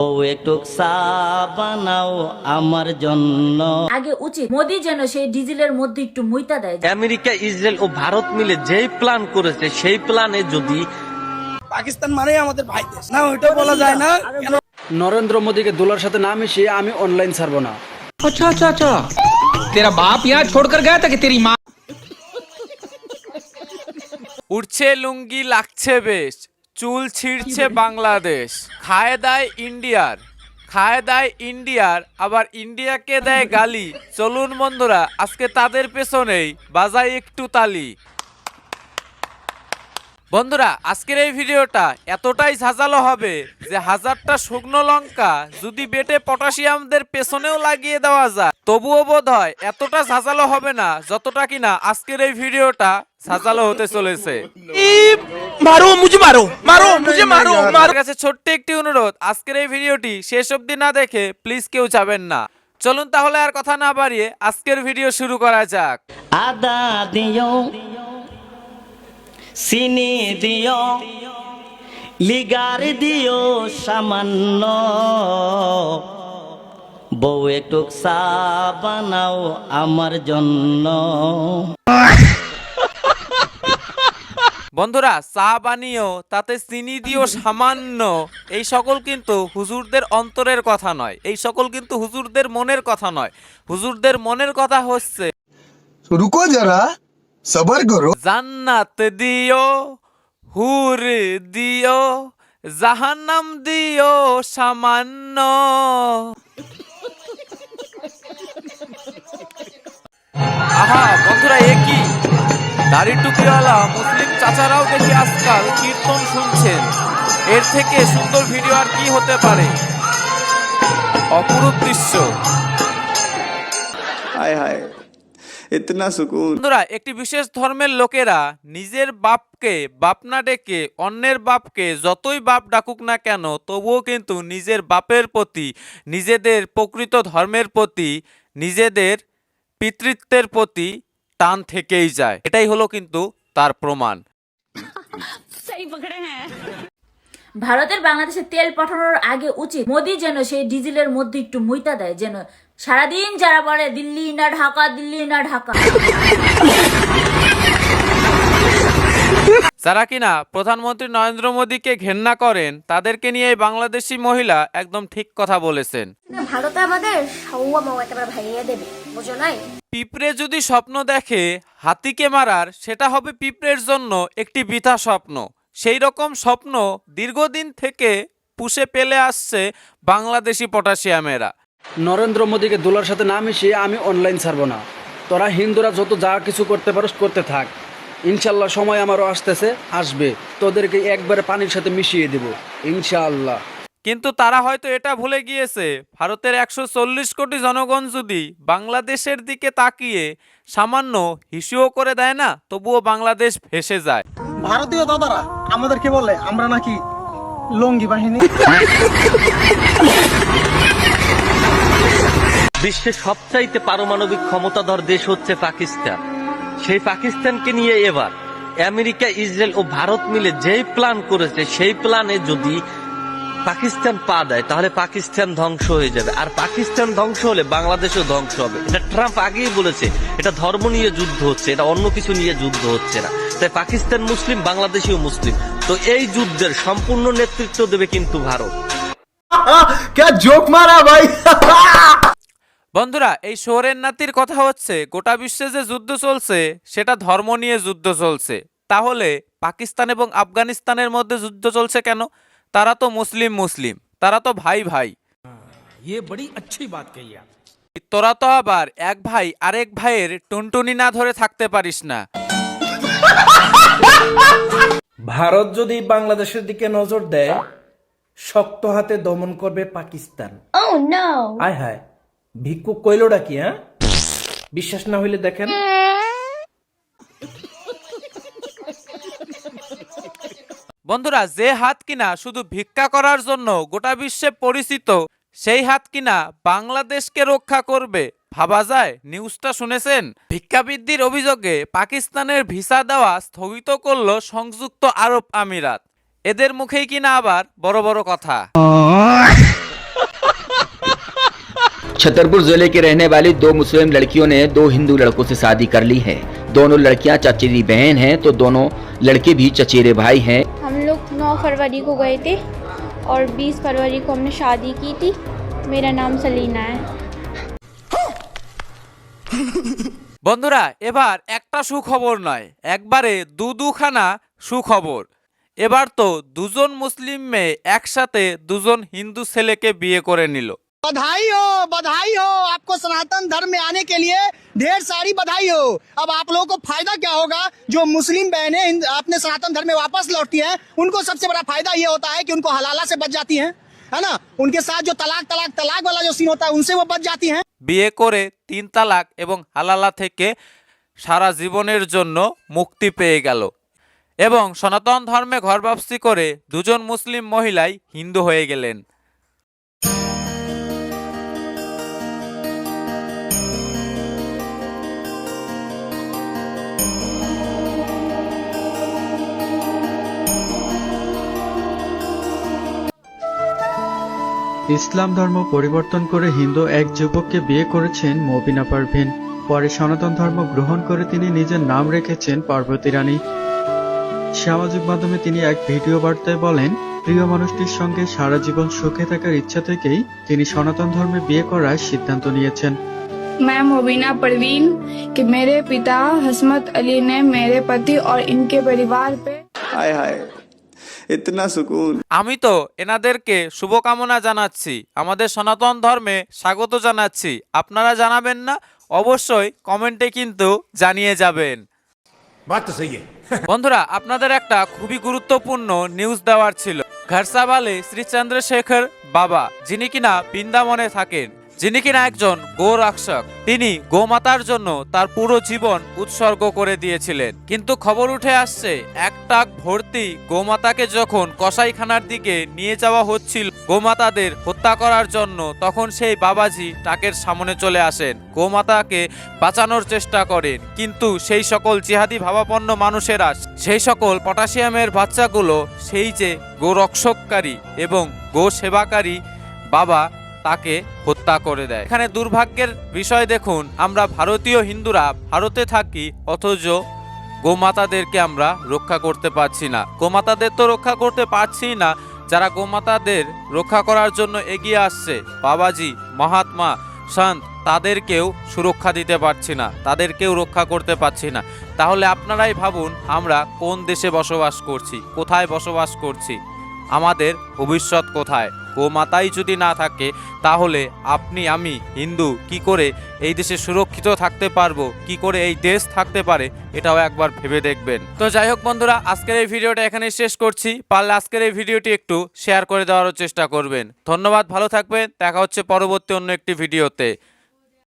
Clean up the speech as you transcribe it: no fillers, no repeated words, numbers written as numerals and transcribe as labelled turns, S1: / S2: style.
S1: ও একটু চা বানাও আমার জন্য।
S2: আগে উচিত মোদি যেন সেই ডিজেলের মধ্যে একটু মুইতা দেয়।
S3: আমেরিকা, ইসরায়েল ও ভারত মিলে যেই প্ল্যান করেছে সেই প্ল্যানে যদি
S4: পাকিস্তান মানে আমাদের ভাই দেশ না, ওইটা বলা যায় না।
S5: নরেন্দ্র মোদীকে দোলার সাথে না মিশিয়ে আমি অনলাইন ছাড়বো না।
S6: अच्छा अच्छा अच्छा तेरा बाप यहाँ छोड़कर गया था कि तेरी माँ।
S7: উঠছে লুঙ্গি লাগছে বেশ, চুল ছিঁড়ছে বাংলাদেশ, খায় দায় ইন্ডিয়ার, আবার ইন্ডিয়াকে দেয় গালি। চলুন বন্ধুরা, আজকে তাদের পেছনেই বাজাই একটু তালি। বন্ধুরা, আজকের এই ভিডিওটা এতটাই ঝাঁঝালো হবে যে 1000টা শুকনো লঙ্কা যদি বেটে পটাশিয়ামদের পেছনেও লাগিয়ে দেওয়া যায় তবুও বোধ হয় এতটা ঝাঁঝালো হবে না যতটা কিনা আজকের এই ভিডিওটা ঝাঁঝালো হতে চলেছে।
S4: মারো মুঝে, মারো মারো মুঝে, মারো মারো।
S7: আমার কাছে ছোট্ট একটি অনুরোধ, আজকের এই ভিডিওটি শেষ অবধি না দেখে প্লিজ কেউ যাবেন না। চলুন তাহলে আর কথা না বাড়িয়ে আজকের ভিডিও শুরু করা যাক।
S1: আদা দিও, চিনি দিও, লিগার দিও সামান্য, বউ একটু চা বানাও আমার জন্য।
S7: বন্ধুরা, চা বানিয়েও তাতে চিনি দিও সামান্য, এই সকল কিন্তু হুজুরদের অন্তরের কথা নয়, এই সকল কিন্তু হুজুরদের মনের কথা নয়। হুজুরদের মনের কথা হচ্ছে
S8: रुको जरा सबर करो।
S7: জান্নাত দিও, হুর দিও, জাহান্নাম দিও সামান্য। আহা বন্ধুরা, এ কি দাড়ি টুপিওয়ালা মুসলিম চাচারাও দেখি আজকাল কীর্তন শুনছেন। এর থেকে সুন্দর ভিডিও আর কি হতে পারে? অপরূপ দৃশ্য।
S9: हाय हाय इतना सुकून।
S7: বন্ধুরা, একটি বিশেষ ধর্মের লোকেরা নিজের বাপকে বাপ না ডেকে অন্যের বাপকে যতই বাপ ডাকুক না কেন তবুও কিন্তু নিজের বাপের প্রতি, নিজেদের প্রকৃত ধর্মের প্রতি, নিজেদের পিতৃত্বের প্রতি টান থেকেই যায়। এটাই হলো কিন্তু তার প্রমাণ।
S2: ভারতের বাংলাদেশে তেল পাঠানোর আগে উচিত মোদি যেন সেই ডিজেলের মধ্যে একটু মুইতা দেয়, যেন সারাদিন যারা বলে দিল্লি না ঢাকা, দিল্লি না ঢাকা।
S7: যারা কিনা প্রধানমন্ত্রী নরেন্দ্র মোদীকে ঘেন্না করেন তাদেরকে নিয়ে এই বাংলাদেশি মহিলা একদম ঠিক কথা বলেছেন।
S10: ভারতে আমাদের সৌয়া মাও একেবারে ভাইয়া দেবে, বুঝো নাই?
S7: পিঁপড়ে যদি স্বপ্ন দেখে হাতিকে মারার, সেটা হবে পিঁপড়ের জন্য একটি বৃথা স্বপ্ন। সেই রকম স্বপ্ন দীর্ঘদিন থেকে পুষে পেলে আসছে বাংলাদেশি পটাশিয়ামেরা।
S5: নরেন্দ্র মোদীকে দোলার সাথে না মিশিয়ে আমি অনলাইন ছাড়বো না। তোরা হিন্দুরা যত যা কিছু করতে পারোস করতে থাক, ইনশাল্লাহ সময় আমারও আসবে, তোদেরকে একবারে পানির সাথে মিশিয়ে দেব ইনশাআল্লাহ।
S7: কিন্তু তারা হয়তো এটা ভুলে গিয়েছে, ভারতের 140 কোটি জনগণ যদি বাংলাদেশের দিকে তাকিয়ে সামান্য হিসিও করে দেয় না, তবুও বাংলাদেশ ভেসে যায়।
S4: ভারতীয় দাদারা আমাদেরকে বলে আমরা নাকি লঙ্গি বাহিনী।
S3: বিশ্বের সবচাইতে পারমাণবিক ক্ষমতাধর দেশ হচ্ছে পাকিস্তান। সেই পাকিস্তানকে নিয়ে এবার আমেরিকা, ইসরায়েল ও ভারত মিলে যেই প্ল্যান করেছে সেই প্ল্যানে যদি পাকিস্তান পা দেয় তাহলে পাকিস্তান ধ্বংস হয়ে যাবে, আর পাকিস্তান ধ্বংস হলে বাংলাদেশও ধ্বংস হবে। এটা ট্রাম্প আগেই বলেছে, এটা ধর্ম নিয়ে যুদ্ধ হচ্ছে, এটা অন্য কিছু নিয়ে যুদ্ধ হচ্ছে না। তাই পাকিস্তান মুসলিম, বাংলাদেশিও মুসলিম, তো এই যুদ্ধের সম্পূর্ণ নেতৃত্ব দেবে কিন্তু ভারত।
S8: क्या जोक मारा भाई।
S7: বন্ধুরা, এই শহরের নাতির কথা হচ্ছে গোটা বিশ্বে যে যুদ্ধ চলছে সেটা ধর্ম নিয়ে যুদ্ধ চলছে। তাহলে পাকিস্তান এবং আফগানিস্তানের মধ্যে যুদ্ধ চলছে কেন? তারা তো মুসলিম, তারা তো ভাই ভাই।
S6: ये बड़ी अच्छी बात कही आप।
S7: তোরা তো আবার এক ভাই আরেক ভাইয়ের টুনটুনি না ধরে থাকতে পারিস না।
S11: ভারত যদি বাংলাদেশের দিকে নজর দেয়, শক্ত হাতে দমন করবে পাকিস্তান।
S10: Oh no!
S11: আয় হায়, ভিক্ষু কইলোটা কি? হ্যাঁ, বিশ্বাস না হইলে দেখেন।
S7: বন্ধুরা, যে হাত কিনা শুধু ভিক্ষা করার জন্য গোটা বিশ্বে পরিচিত, সেই হাত কিনা বাংলাদেশকে রক্ষা করবে, ভাবা যায়? নিউজটা শুনেছেন? ভিক্ষাবৃত্তির অভিযোগে পাকিস্তানের ভিসা দেওয়া স্থগিত করল সংযুক্ত আরব আমিরাত। এদের মুখেই কিনা আবার বড় বড় কথা।
S6: छतरपुर जिले के रहने वाली 2 मुस्लिम लड़कियों ने 2 हिंदू लड़कों से शादी कर ली है। दोनों लड़कियां चचेरी बहन हैं तो दोनों लड़के भी चचेरे भाई हैं।
S10: हम लोग 9 फरवरी को गए थे और 20 फरवरी को हमने शादी की थी। मेरा नाम सलीना है।
S7: বন্ধুরা এবার একটা সুখবর নয়, একবারে দুখানা সুখবর। এবার তো দুজন মুসলিম মেয়ে একসাথে দুজন হিন্দু ছেলেকে বিয়ে করে নিল।
S4: बधाई हो आपको सनातन धर्म में आने के लिए ढेर सारी बधाई हो। अब आप लोगों को फायदा क्या होगा? जो मुस्लिम बहनें अपने सनातन धर्म में वापस लौटती हैं, उनको सबसे बड़ा फायदा ये होता है कि उनको हलाला से बच जाती हैं, है ना। उनके साथ जो तलाक वाला जो सीन होता है उनसे वो बच जाती हैं।
S7: বিয়ে করে 3 তালাক এবং হালালা থেকে সারা জীবনের জন্য মুক্তি পেয়ে গেল এবং সনাতন ধর্মে ঘরবাপসি করে দুজন মুসলিম মহিলাই হিন্দু হয়ে গেলেন।
S5: ইসলাম ধর্ম পরিবর্তন করে হিন্দু এক যুবককে বিয়ে করেছেন মবিনা পারভিন। পরে সনাতন ধর্ম গ্রহণ করে তিনি নিজের নাম রেখেছেন পার্বতী রানী। সামাজিক মাধ্যমে তিনি এক ভিডিও বার্তায় বলেন, প্রিয় মানুষটির সঙ্গে সারা জীবন সুখে থাকার ইচ্ছা থেকেই তিনি সনাতন ধর্মে বিয়ে করার সিদ্ধান্ত নিয়েছেন।
S10: मैं मोबिना परवीन कि मेरे पिता हसमत अली ने मेरे पति और इनके परिवार पे
S9: हाय हाय इतना सुकून।
S7: আমি তো এনাদেরকে শুভকামনা জানাচ্ছি, আমাদের সনাতন ধর্মে স্বাগত জানাচ্ছি। আপনারা জানাবেন না? অবশ্যই কমেন্টে কিন্তু জানিয়ে যাবেন। বন্ধুরা আপনাদের একটা খুবই গুরুত্বপূর্ণ নিউজ দেওয়ার ছিল। ঘরসাবালে শ্রী চন্দ্রশেখর বাবা, যিনি কিনা বৃন্দাবনে থাকেন, যিনি কিনা একজন গো রক্ষক, তিনি গোমাতার জন্য তার পুরো জীবন উৎসর্গ করে দিয়েছিলেন। কিন্তু খবর উঠে আসছে এক ট্রাক ভর্তি গোমাতাকে যখন কসাইখানার দিকে নিয়ে যাওয়া হচ্ছিল গোমাতাদের হত্যা করার জন্য, তখন সেই বাবাজি ট্রাকের সামনে চলে আসেন, গোমাতাকে বাঁচানোর চেষ্টা করেন। কিন্তু সেই সকল জিহাদি ভাবাপন্ন মানুষেরা সেই সকল পটাশিয়ামের বাচ্চাগুলো সেই যে গো রক্ষককারী এবং গো সেবাকারী বাবা তাকে হত্যা করে দেয়। এখানে দুর্ভাগ্যের বিষয় দেখুন, আমরা ভারতীয় হিন্দুরা ভারতে থাকি অথচ গোমাতাদেরকে আমরা রক্ষা করতে পারছি না। গোমাতাদের তো রক্ষা করতে পারছি না, যারা গোমাতাদের রক্ষা করার জন্য এগিয়ে আসছে বাবাজি মহাত্মা সন্ত, তাদেরকেও সুরক্ষা দিতে পারছি না, তাদেরকেও রক্ষা করতে পারছি না। তাহলে আপনারাই ভাবুন আমরা কোন দেশে বসবাস করছি, কোথায় বসবাস করছি, আমাদের ভবিষ্যৎ কোথায়? গোমাতাই যদি না থাকে তাহলে আপনি আমি হিন্দু কি করে এই দেশে সুরক্ষিত থাকতে পারবো, কি করে এই দেশ থাকতে পারে, এটাও একবার ভেবে দেখবেন। তো যাই হোক বন্ধুরা, আজকের এই ভিডিওটা এখানেই শেষ করছি। পারলে আজকের এই ভিডিওটি একটু শেয়ার করে দেওয়ার চেষ্টা করবেন। ধন্যবাদ, ভালো থাকবেন, দেখা হচ্ছে পরবর্তী অন্য একটি ভিডিওতে।